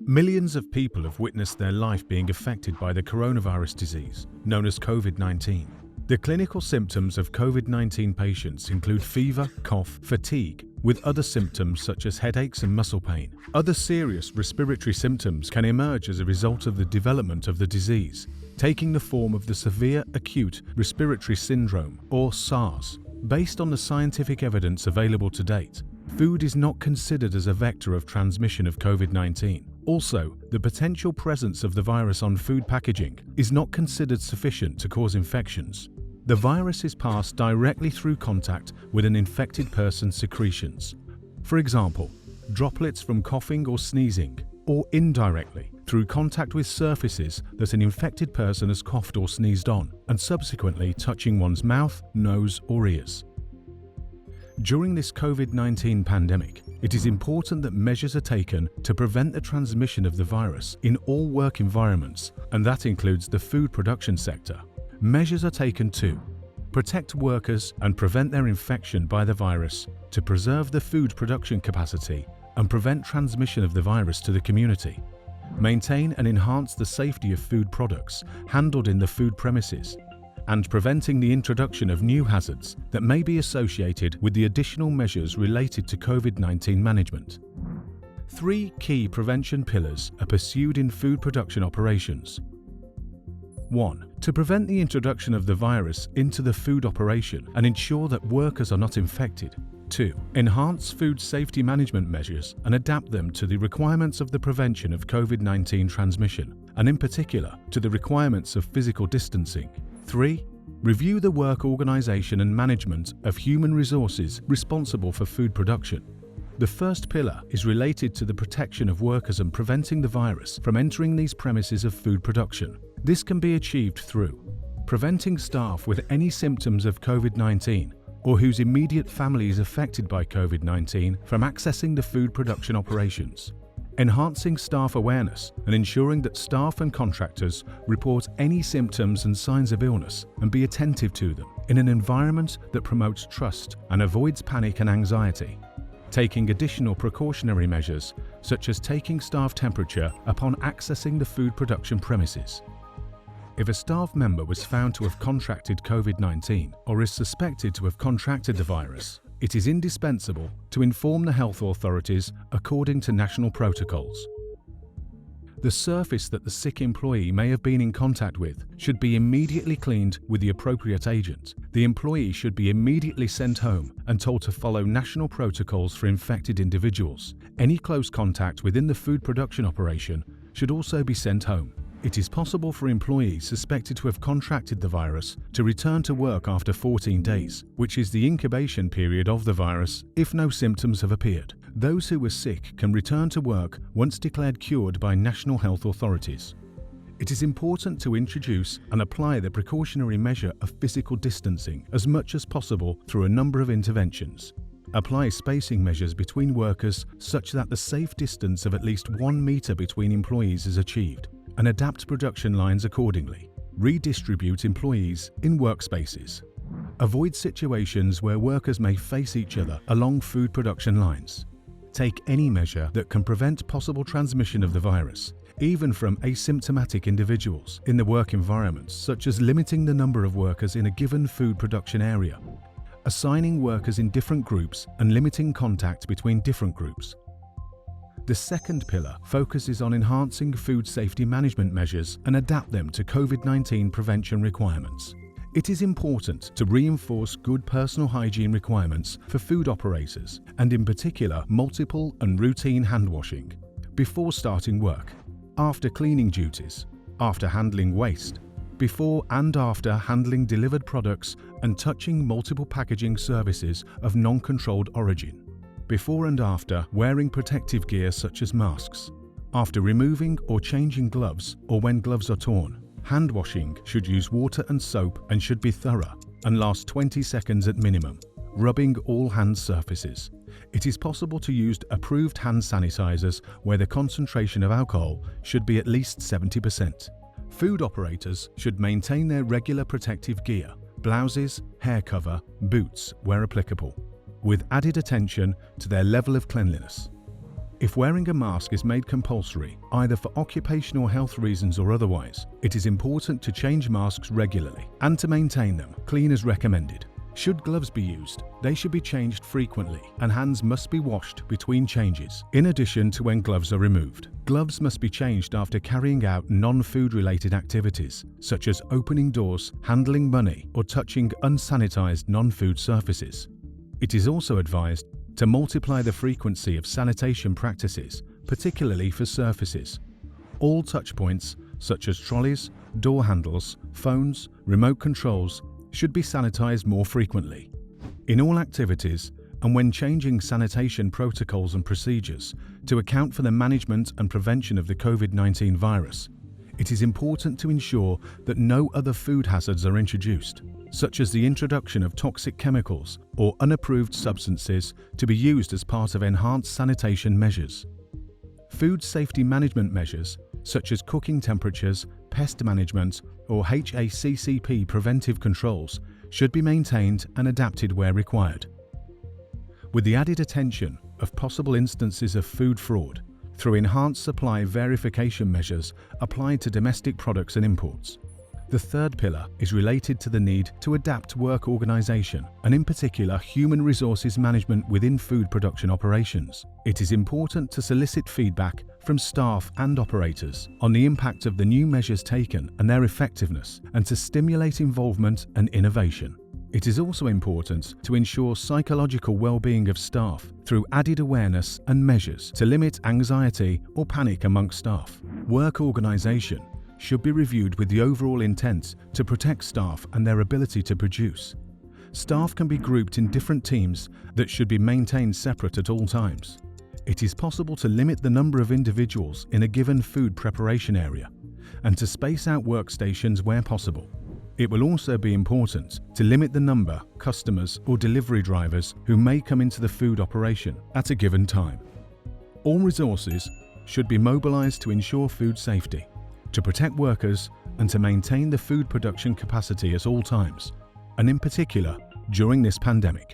Millions of people have witnessed their life being affected by the coronavirus disease, known as COVID-19. The clinical symptoms of COVID-19 patients include fever, cough, fatigue, with other symptoms such as headaches and muscle pain. Other serious respiratory symptoms can emerge as a result of the development of the disease, taking the form of the Severe Acute Respiratory Syndrome, or SARS. Based on the scientific evidence available to date, food is not considered as a vector of transmission of COVID-19. Also, the potential presence of the virus on food packaging is not considered sufficient to cause infections. The virus is passed directly through contact with an infected person's secretions. For example, droplets from coughing or sneezing, or indirectly through contact with surfaces that an infected person has coughed or sneezed on, and subsequently touching one's mouth, nose, or ears. During this COVID-19 pandemic, it is important that measures are taken to prevent the transmission of the virus in all work environments, and that includes the food production sector. Measures are taken to protect workers and prevent their infection by the virus, to preserve the food production capacity and prevent transmission of the virus to the community, maintain and enhance the safety of food products handled in the food premises, and preventing the introduction of new hazards that may be associated with the additional measures related to COVID-19 management. 3 key prevention pillars are pursued in food production operations. 1. To prevent the introduction of the virus into the food operation and ensure that workers are not infected. 2. Enhance food safety management measures and adapt them to the requirements of the prevention of COVID-19 transmission, and in particular to the requirements of physical distancing. 3. Review the work organization and management of human resources responsible for food production. The first pillar is related to the protection of workers and preventing the virus from entering these premises of food production. This can be achieved through preventing staff with any symptoms of COVID-19 or whose immediate family is affected by COVID-19 from accessing the food production operations, enhancing staff awareness and ensuring that staff and contractors report any symptoms and signs of illness and be attentive to them in an environment that promotes trust and avoids panic and anxiety, taking additional precautionary measures such as taking staff temperature upon accessing the food production premises. If a staff member was found to have contracted COVID-19 or is suspected to have contracted the virus, it is indispensable to inform the health authorities according to national protocols. The surface that the sick employee may have been in contact with should be immediately cleaned with the appropriate agent. The employee should be immediately sent home and told to follow national protocols for infected individuals. Any close contact within the food production operation should also be sent home. It is possible for employees suspected to have contracted the virus to return to work after 14 days, which is the incubation period of the virus if no symptoms have appeared. Those who were sick can return to work once declared cured by national health authorities. It is important to introduce and apply the precautionary measure of physical distancing as much as possible through a number of interventions. Apply spacing measures between workers such that the safe distance of at least 1 meter between employees is achieved, and adapt production lines accordingly. Redistribute employees in workspaces. Avoid situations where workers may face each other along food production lines. Take any measure that can prevent possible transmission of the virus, even from asymptomatic individuals, in the work environments, such as limiting the number of workers in a given food production area, assigning workers in different groups and limiting contact between different groups. The second pillar focuses on enhancing food safety management measures and adapt them to COVID-19 prevention requirements. It is important to reinforce good personal hygiene requirements for food operators, and in particular multiple and routine hand washing, before starting work, after cleaning duties, after handling waste, before and after handling delivered products and touching multiple packaging services of non-controlled origin, before and after wearing protective gear such as masks, after removing or changing gloves or when gloves are torn. Hand washing should use water and soap and should be thorough and last 20 seconds at minimum, rubbing all hand surfaces. It is possible to use approved hand sanitizers where the concentration of alcohol should be at least 70%. Food operators should maintain their regular protective gear, blouses, hair cover, boots where applicable, with added attention to their level of cleanliness. If wearing a mask is made compulsory, either for occupational health reasons or otherwise, it is important to change masks regularly and to maintain them clean as recommended. Should gloves be used, they should be changed frequently and hands must be washed between changes, in addition to when gloves are removed. Gloves must be changed after carrying out non-food related activities, such as opening doors, handling money, or touching unsanitized non-food surfaces. It is also advised to multiply the frequency of sanitation practices, particularly for surfaces. All touchpoints, such as trolleys, door handles, phones, remote controls, should be sanitized more frequently. In all activities, and when changing sanitation protocols and procedures to account for the management and prevention of the COVID-19 virus, it is important to ensure that no other food hazards are introduced, such as the introduction of toxic chemicals or unapproved substances to be used as part of enhanced sanitation measures. Food safety management measures, such as cooking temperatures, pest management, or HACCP preventive controls, should be maintained and adapted where required. With the added attention of possible instances of food fraud through enhanced supply verification measures applied to domestic products and imports. The third pillar is related to the need to adapt work organisation and in particular human resources management within food production operations. It is important to solicit feedback from staff and operators on the impact of the new measures taken and their effectiveness, and to stimulate involvement and innovation. It is also important to ensure psychological well-being of staff through added awareness and measures to limit anxiety or panic amongst staff. Work organisation should be reviewed with the overall intent to protect staff and their ability to produce. Staff can be grouped in different teams that should be maintained separate at all times. It is possible to limit the number of individuals in a given food preparation area and to space out workstations where possible. It will also be important to limit the number of customers or delivery drivers who may come into the food operation at a given time. All resources should be mobilized to ensure food safety, to protect workers and to maintain the food production capacity at all times, and in particular during this pandemic.